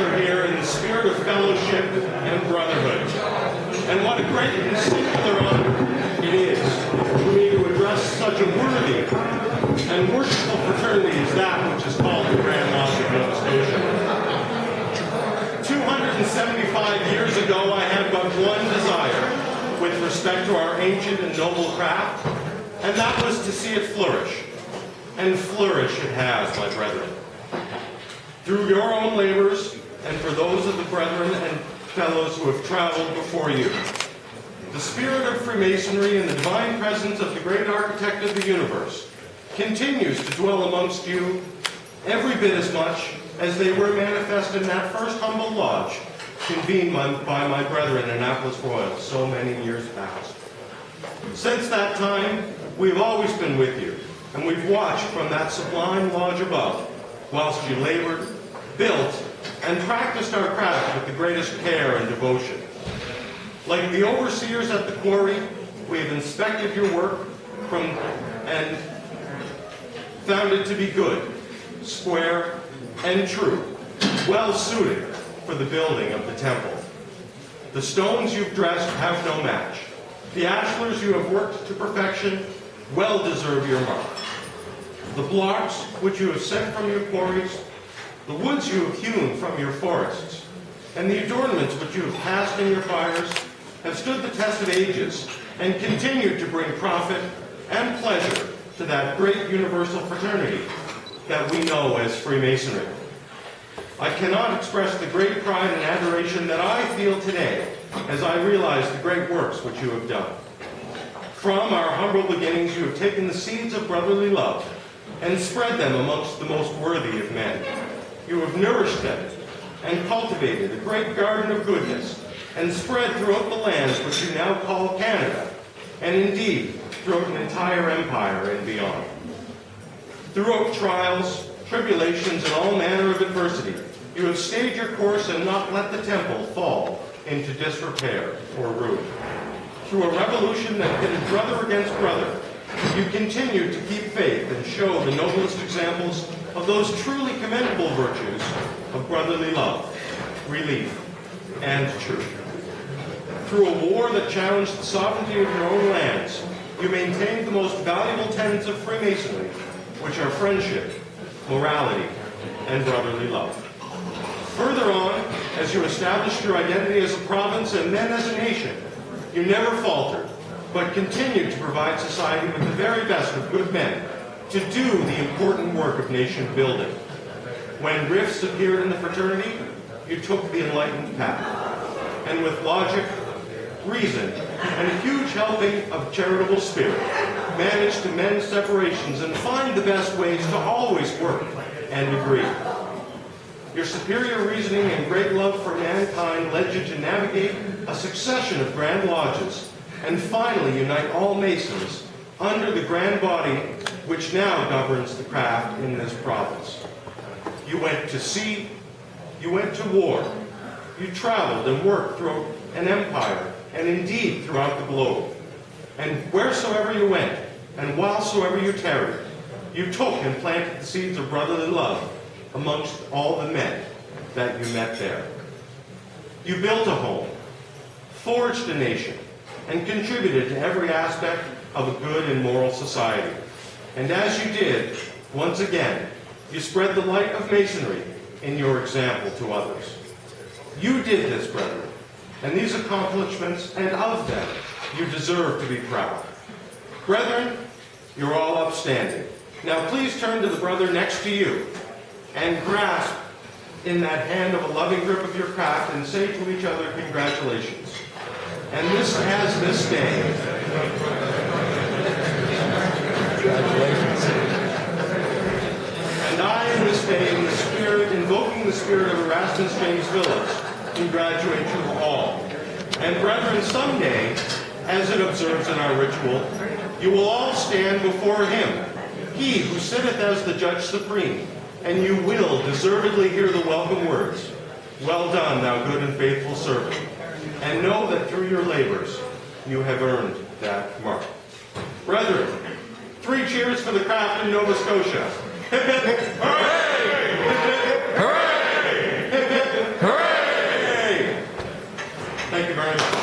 gather here in the spirit of fellowship and brotherhood. And what a great and singular honor it is for me to address such a worthy and worshipful fraternity as that which is called the Grand Lodge of Nova Scotia. 275 years ago, I had but one desire with respect to our ancient and noble craft, and that was to see it flourish. And flourish it has, my brethren. Through your own labors, and for those of the brethren and fellows who have traveled before you, the spirit of Freemasonry and the divine presence of the great architect of the universe continues to dwell amongst you every bit as much as they were manifest in that first humble lodge convened by my brethren in Annapolis Royal so many years past. Since that time, we've always been with you, and we've watched from that sublime lodge above, whilst you labored, built, and practiced our craft with the greatest care and devotion. Like the overseers at the quarry, we have inspected your work and found it to be good, square, and true, well suited for the building of the temple. The stones you've dressed have no match. The ashlars you have worked to perfection well deserve your mark. The blocks which you have sent from your quarries, the woods you have hewn from your forests, and the adornments which you have cast in your fires have stood the test of ages and continue to bring profit and pleasure to that great universal fraternity that we know as Freemasonry. I cannot express the great pride and adoration that I feel today as I realize the great works which you have done. From our humble beginnings, you have taken the seeds of brotherly love and spread them amongst the most worthy of men. You have nourished them and cultivated a great garden of goodness and spread throughout the lands which you now call Canada, and indeed throughout an entire empire and beyond. Throughout trials, tribulations, and all manner of adversity, you have stayed your course and not let the temple fall into disrepair or ruin. Through a revolution that pitted brother against brother, you continue to keep faith and show the noblest examples of those truly commendable virtues of brotherly love, relief, and truth. Through a war that challenged the sovereignty of your own lands, you maintained the most valuable tenets of Freemasonry, which are friendship, morality, and brotherly love. Further on, as you established your identity as a province and then as a nation, you never faltered, but continued to provide society with the very best of good men to do the important work of nation building. When rifts appeared in the fraternity, you took the enlightened path, and with logic, reason, and a huge helping of charitable spirit, managed to mend separations and find the best ways to always work and agree. Your superior reasoning and great love for mankind led you to navigate a succession of grand lodges and finally unite all Masons under the grand body which now governs the craft in this province. You went to sea, you went to war, you traveled and worked throughout an empire and indeed throughout the globe. And wheresoever you went, and whilesoever you tarried, you took and planted the seeds of brotherly love amongst all the men that you met there. You built a home, forged a nation, and contributed to every aspect of a good and moral society. And as you did, once again, you spread the light of Masonry in your example to others. You did this, brethren, and these accomplishments, and of them, you deserve to be proud. Brethren, you're all upstanding. Now please turn to the brother next to you and grasp in that hand of a loving grip of your craft and say to each other, congratulations. And this as this day. Congratulations. And I, in this day, in the spirit, invoking the spirit of Erasmus James Phillips, congratulate you all. And brethren, someday, as it observes in our ritual, you will all stand before him, he who sitteth as the judge supreme, and you will deservedly hear the welcome words, well done, thou good and faithful servant. And know that through your labors, you have earned that mark. Brethren, 3 cheers for the craft in Nova Scotia. Hip, hip, hooray! Hip, hip, hooray! Hip, hip, Thank you very much.